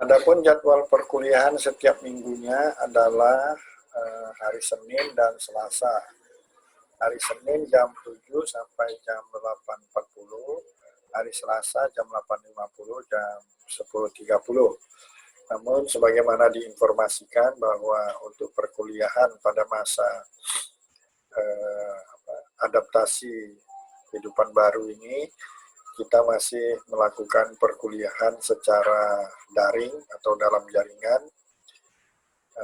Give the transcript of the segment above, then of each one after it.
Adapun jadwal perkuliahan setiap minggunya adalah hari Senin dan Selasa. Hari Senin jam 7 sampai jam 8.40, hari Selasa jam 8.50, jam 10.30. Namun sebagaimana diinformasikan bahwa untuk perkuliahan pada masa adaptasi kehidupan baru ini, kita masih melakukan perkuliahan secara daring atau dalam jaringan.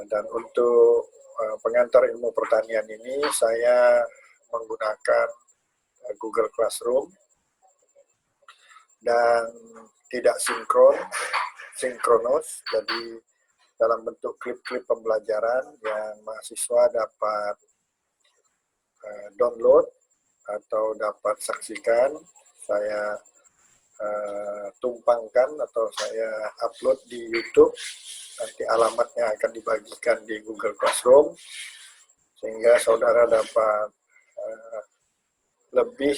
Dan untuk pengantar ilmu pertanian ini saya menggunakan Google Classroom dan tidak sinkronos, jadi dalam bentuk klip-klip pembelajaran yang mahasiswa dapat download atau dapat saksikan. Saya tumpangkan atau saya upload di YouTube. Nanti alamatnya akan dibagikan di Google Classroom sehingga saudara dapat lebih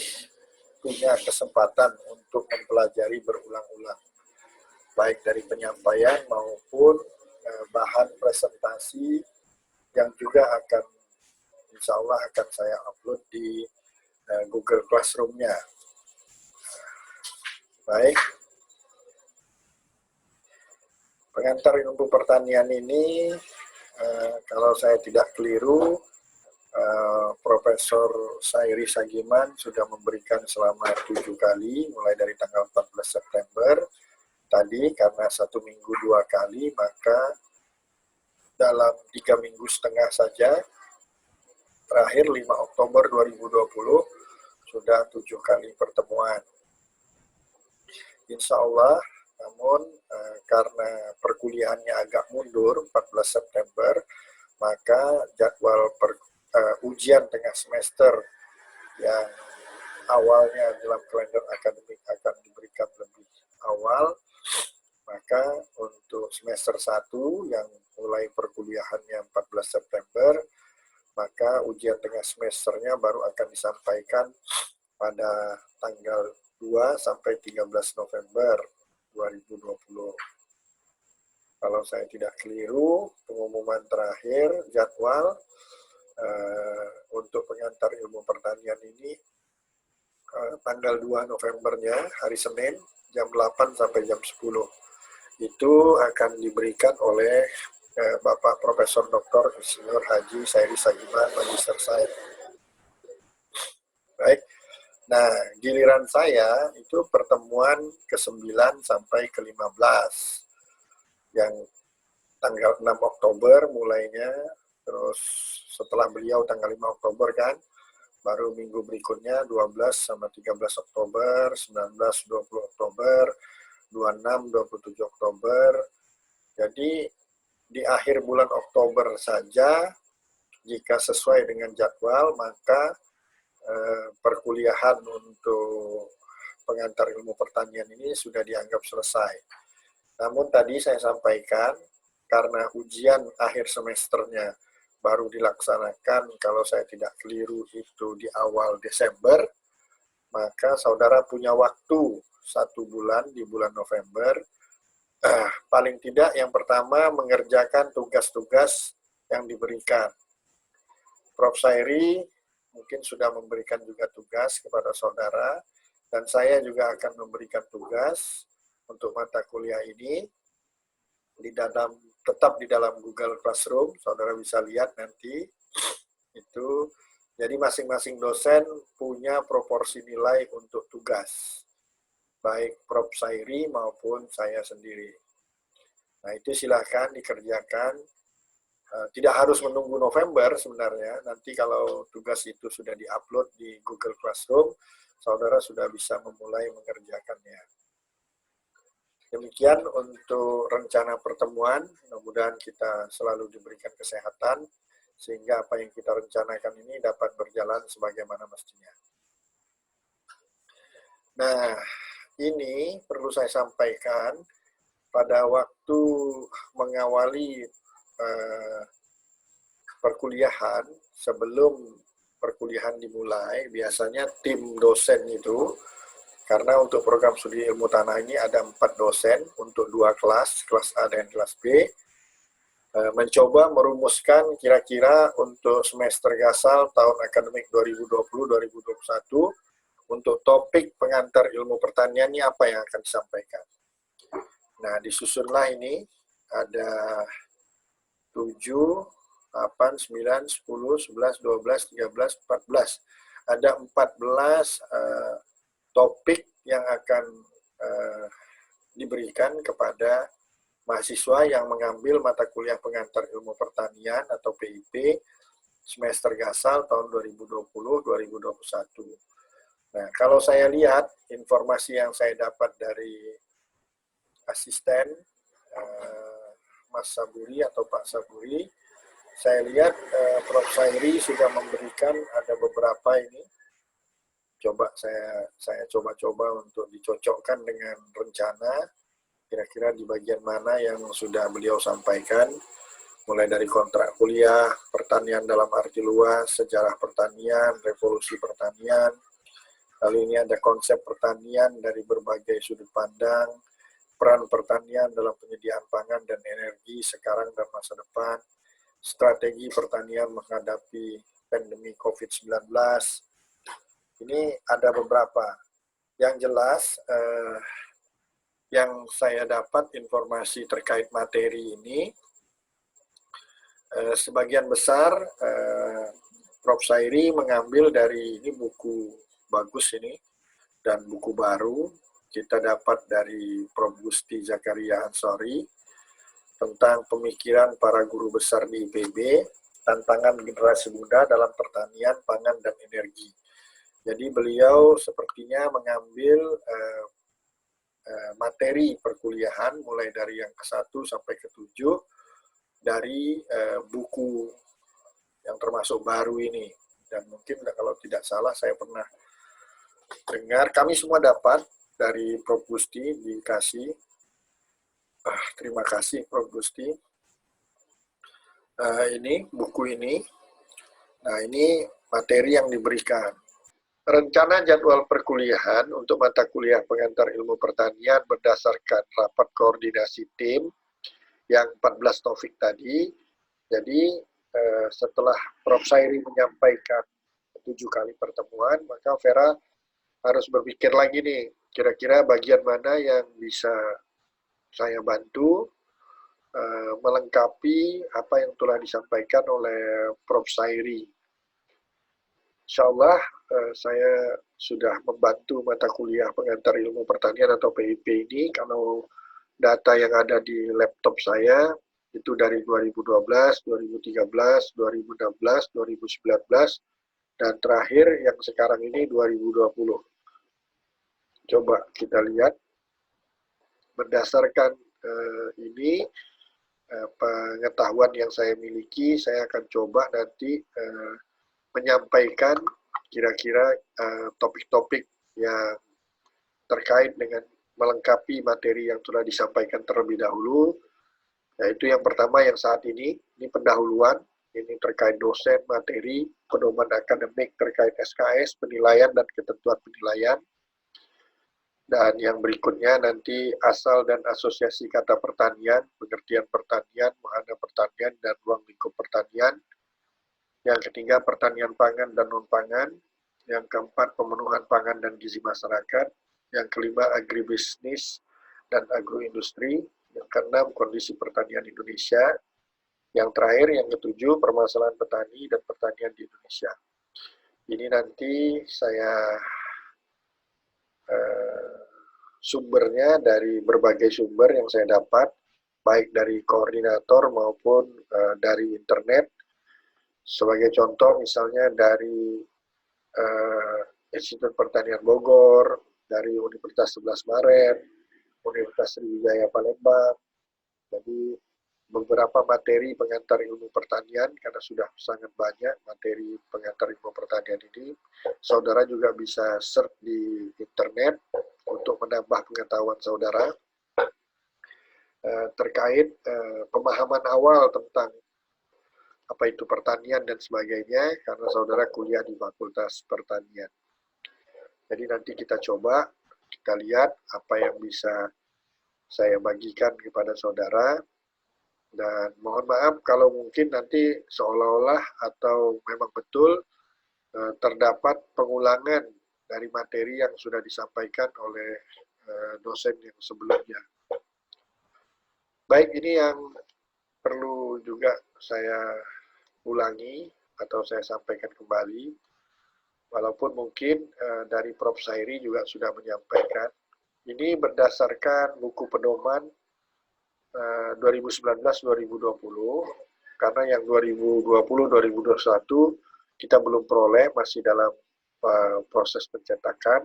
punya kesempatan untuk mempelajari berulang-ulang, baik dari penyampaian maupun bahan presentasi yang juga akan insya Allah akan saya upload di Google Classroom-nya. Baik, pengantar ilmu pertanian ini kalau saya tidak keliru Profesor Sairi Sagiman sudah memberikan selama 7 kali mulai dari tanggal 14 September tadi. Karena 1 minggu 2 kali, maka dalam 3 minggu setengah saja terakhir 5 Oktober 2020 sudah 7 kali pertemuan. Insya Allah, namun karena perkuliahannya agak mundur 14 September, maka jadwal ujian tengah semester yang awalnya dalam kalender akademik akan diberikan lebih awal, maka untuk semester 1 yang mulai perkuliahannya 14 September, maka ujian tengah semesternya baru akan disampaikan pada tanggal 2 sampai 13 November 2020. Kalau saya tidak keliru, pengumuman terakhir jadwal untuk pengantar ilmu pertanian ini tanggal 2 Novembernya, hari Senin, jam 8 sampai jam 10. Itu akan diberikan oleh Bapak Profesor Dr. Insinyur Haji Sairi Sagiman, Magister Sains. Baik, nah giliran saya itu pertemuan ke-9 sampai ke-15, yang tanggal 6 Oktober mulainya, terus setelah beliau tanggal 5 Oktober kan, baru minggu berikutnya 12 sama 13 Oktober, 19, 20 Oktober, 26, 27 Oktober. Jadi di akhir bulan Oktober saja, jika sesuai dengan jadwal, maka perkuliahan untuk pengantar ilmu pertanian ini sudah dianggap selesai. Namun tadi saya sampaikan, karena ujian akhir semesternya baru dilaksanakan, kalau saya tidak keliru itu di awal Desember, maka saudara punya waktu 1 bulan di bulan November, paling tidak yang pertama mengerjakan tugas-tugas yang diberikan. Prof. Sairi mungkin sudah memberikan juga tugas kepada saudara, dan saya juga akan memberikan tugas untuk mata kuliah ini tetap di dalam Google Classroom. Saudara bisa lihat nanti itu. Jadi masing-masing dosen punya proporsi nilai untuk tugas, baik Prof. Sairi maupun saya sendiri. Nah itu silahkan dikerjakan. Tidak harus menunggu November sebenarnya. Nanti kalau tugas itu sudah diupload di Google Classroom, saudara sudah bisa memulai mengerjakannya. Demikian untuk rencana pertemuan. Mudah-mudahan kita selalu diberikan kesehatan, sehingga apa yang kita rencanakan ini dapat berjalan sebagaimana mestinya. Nah, ini perlu saya sampaikan, pada waktu mengawali perkuliahan, sebelum perkuliahan dimulai, biasanya tim dosen itu Karena untuk program studi ilmu tanah ini ada 4 dosen untuk 2 kelas, kelas A dan kelas B, mencoba merumuskan kira-kira untuk semester gasal tahun akademik 2020-2021 untuk topik pengantar ilmu pertanian ini apa yang akan disampaikan. Nah, disusunlah ini ada 7, 8, 9, 10, 11, 12, 13, 14. Ada 14 topik yang akan diberikan kepada mahasiswa yang mengambil mata kuliah pengantar ilmu pertanian atau PIP semester gasal tahun 2020-2021. Nah, kalau saya lihat informasi yang saya dapat dari asisten Mas Saburi atau Pak Saburi, saya lihat Prof. Sairi sudah memberikan ada beberapa ini. Coba saya coba-coba untuk dicocokkan dengan rencana kira-kira di bagian mana yang sudah beliau sampaikan, mulai dari kontrak kuliah, pertanian dalam arti luas, sejarah pertanian, revolusi pertanian, lalu ini ada konsep pertanian dari berbagai sudut pandang, peran pertanian dalam penyediaan pangan dan energi sekarang dan masa depan, strategi pertanian menghadapi pandemi COVID-19. Ini ada beberapa. Yang jelas, yang saya dapat informasi terkait materi ini, sebagian besar Prof. Sairi mengambil dari ini buku bagus ini, dan buku baru kita dapat dari Prof. Gusti Zakaria Ansori tentang pemikiran para guru besar di IPB, tantangan generasi muda dalam pertanian, pangan, dan energi. Jadi beliau sepertinya mengambil materi perkuliahan mulai dari yang ke-1 sampai ke-7 dari buku yang termasuk baru ini. Dan mungkin kalau tidak salah saya pernah dengar, kami semua dapat dari Prof. Gusti dikasih. Terima kasih Prof. Gusti. Ini buku ini. Nah, ini materi yang diberikan. Rencana jadwal perkuliahan untuk mata kuliah pengantar ilmu pertanian berdasarkan rapat koordinasi tim yang 14 topik tadi. Jadi setelah Prof. Sairi menyampaikan 7 kali pertemuan, maka Vera harus berpikir lagi nih, kira-kira bagian mana yang bisa saya bantu melengkapi apa yang telah disampaikan oleh Prof. Sairi. Insya Allah saya sudah membantu mata kuliah pengantar ilmu pertanian atau PIP ini. Kalau data yang ada di laptop saya itu dari 2012, 2013, 2016, 2019, dan terakhir yang sekarang ini 2020. Coba kita lihat berdasarkan ini pengetahuan yang saya miliki, saya akan coba nanti menyampaikan kira-kira topik-topik yang terkait dengan melengkapi materi yang telah disampaikan terlebih dahulu. Yaitu yang pertama yang saat ini pendahuluan, ini terkait dosen, materi, pedoman akademik terkait SKS, penilaian dan ketentuan penilaian. Dan yang berikutnya nanti asal dan asosiasi kata pertanian, pengertian pertanian, wahana pertanian, dan ruang lingkup pertanian. Yang ketiga, pertanian pangan dan non-pangan. Yang keempat, pemenuhan pangan dan gizi masyarakat. Yang kelima, agribisnis dan agroindustri. Yang keenam, kondisi pertanian Indonesia. Yang terakhir, yang ketujuh, permasalahan petani dan pertanian di Indonesia. Ini nanti saya sumbernya dari berbagai sumber yang saya dapat, baik dari koordinator maupun dari internet. Sebagai contoh misalnya dari Institut Pertanian Bogor, dari Universitas 11 Maret, Universitas Sriwijaya Palembang. Jadi beberapa materi pengantar ilmu pertanian, karena sudah sangat banyak materi pengantar ilmu pertanian ini, saudara juga bisa search di internet untuk menambah pengetahuan saudara terkait pemahaman awal tentang apa itu pertanian dan sebagainya, karena saudara kuliah di Fakultas Pertanian. Jadi nanti kita coba kita lihat apa yang bisa saya bagikan kepada saudara. Dan mohon maaf kalau mungkin nanti seolah-olah atau memang betul terdapat pengulangan dari materi yang sudah disampaikan oleh dosen yang sebelumnya. Baik, ini yang perlu juga saya ulangi atau saya sampaikan kembali, walaupun mungkin dari Prof. Sairi juga sudah menyampaikan. Ini berdasarkan buku pedoman 2019-2020, karena yang 2020-2021 kita belum peroleh, masih dalam proses pencetakan.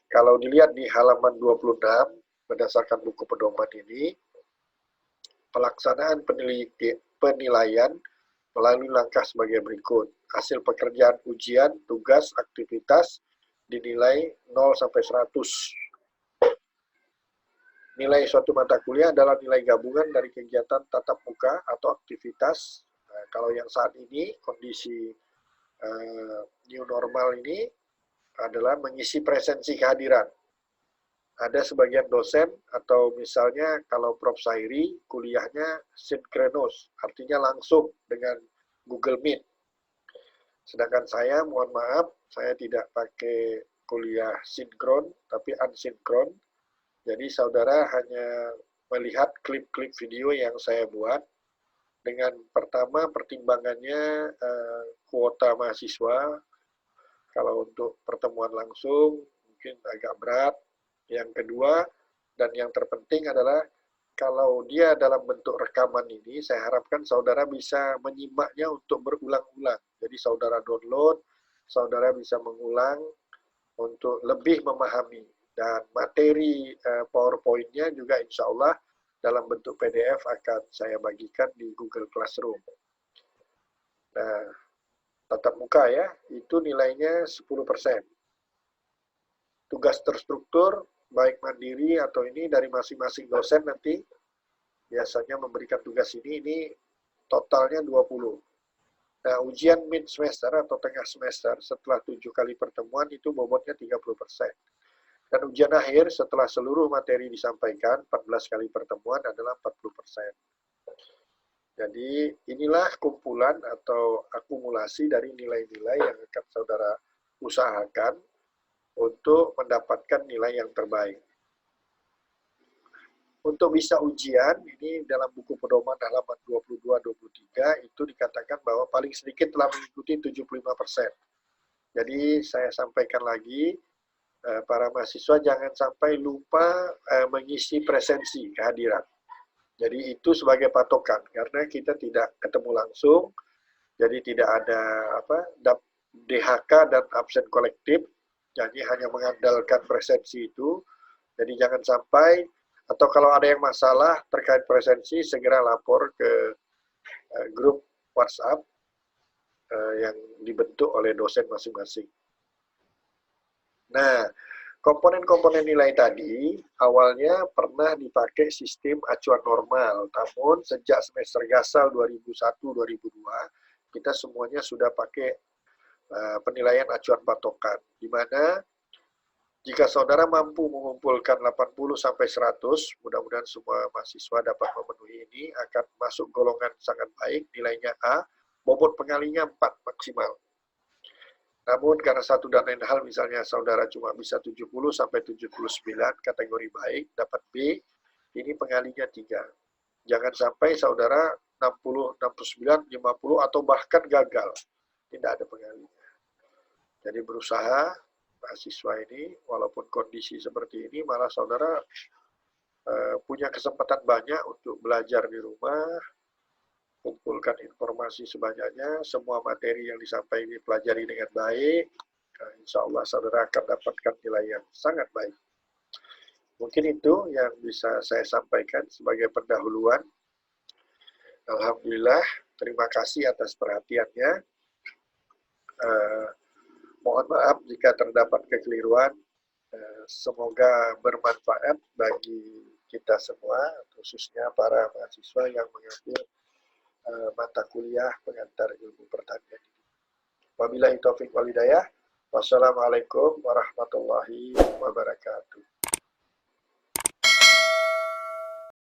Kalau dilihat di halaman 26, berdasarkan buku pedoman ini, pelaksanaan penilaian melalui langkah sebagai berikut. Hasil pekerjaan ujian, tugas, aktivitas dinilai 0 sampai 100. Nilai suatu mata kuliah adalah nilai gabungan dari kegiatan tatap muka atau aktivitas. Nah, kalau yang saat ini, kondisi new normal ini adalah mengisi presensi kehadiran. Ada sebagian dosen atau misalnya kalau Prof. Sairi kuliahnya sinkronus, artinya langsung dengan Google Meet. Sedangkan saya, mohon maaf, saya tidak pakai kuliah sinkron, tapi unsinkron. Jadi saudara hanya melihat klip-klip video yang saya buat dengan pertama pertimbangannya kuota mahasiswa. Kalau untuk pertemuan langsung mungkin agak berat. Yang kedua dan yang terpenting adalah kalau dia dalam bentuk rekaman ini, saya harapkan saudara bisa menyimaknya untuk berulang-ulang. Jadi saudara download, saudara bisa mengulang untuk lebih memahami. Dan materi PowerPoint-nya juga insya Allah dalam bentuk PDF akan saya bagikan di Google Classroom. Nah, tatap muka ya, itu nilainya 10%. Tugas terstruktur, baik mandiri atau ini dari masing-masing dosen nanti, biasanya memberikan tugas ini totalnya 20. Nah, ujian mid semester atau tengah semester setelah 7 kali pertemuan itu bobotnya 30%. Dan ujian akhir setelah seluruh materi disampaikan, 14 kali pertemuan adalah 40%. Jadi inilah kumpulan atau akumulasi dari nilai-nilai yang akan saudara usahakan untuk mendapatkan nilai yang terbaik. Untuk bisa ujian, ini dalam buku pedoman halaman 22-23 itu dikatakan bahwa paling sedikit telah mengikuti 75%. Jadi saya sampaikan lagi, para mahasiswa jangan sampai lupa mengisi presensi kehadiran. Jadi itu sebagai patokan karena kita tidak ketemu langsung, jadi tidak ada DHK dan absen kolektif, jadi hanya mengandalkan presensi itu. Jadi jangan sampai, atau kalau ada yang masalah terkait presensi segera lapor ke grup WhatsApp yang dibentuk oleh dosen masing-masing. Nah, komponen-komponen nilai tadi awalnya pernah dipakai sistem acuan normal, namun sejak semester gasal 2001-2002 kita semuanya sudah pakai penilaian acuan patokan, di mana jika saudara mampu mengumpulkan 80-100, mudah-mudahan semua mahasiswa dapat memenuhi ini, akan masuk golongan sangat baik, nilainya A, bobot pengalinya 4 maksimal. Namun karena satu dan lain hal, misalnya saudara cuma bisa 70-79 kategori baik, dapat B, ini pengalinya 3. Jangan sampai saudara 60, 69, 50, atau bahkan gagal. Tidak ada pengalinya. Jadi berusaha, mahasiswa ini, walaupun kondisi seperti ini, malah saudara punya kesempatan banyak untuk belajar di rumah, kumpulkan informasi sebanyaknya, semua materi yang disampaikan dipelajari dengan baik, insya Allah saudara akan dapatkan nilai yang sangat baik. Mungkin itu yang bisa saya sampaikan sebagai pendahuluan. Alhamdulillah, terima kasih atas perhatiannya. Mohon maaf jika terdapat kekeliruan, semoga bermanfaat bagi kita semua, khususnya para mahasiswa yang mengambil mata kuliah pengantar ilmu pertanian. Wabillahi taufiq wal hidayah. Wassalamualaikum warahmatullahi wabarakatuh.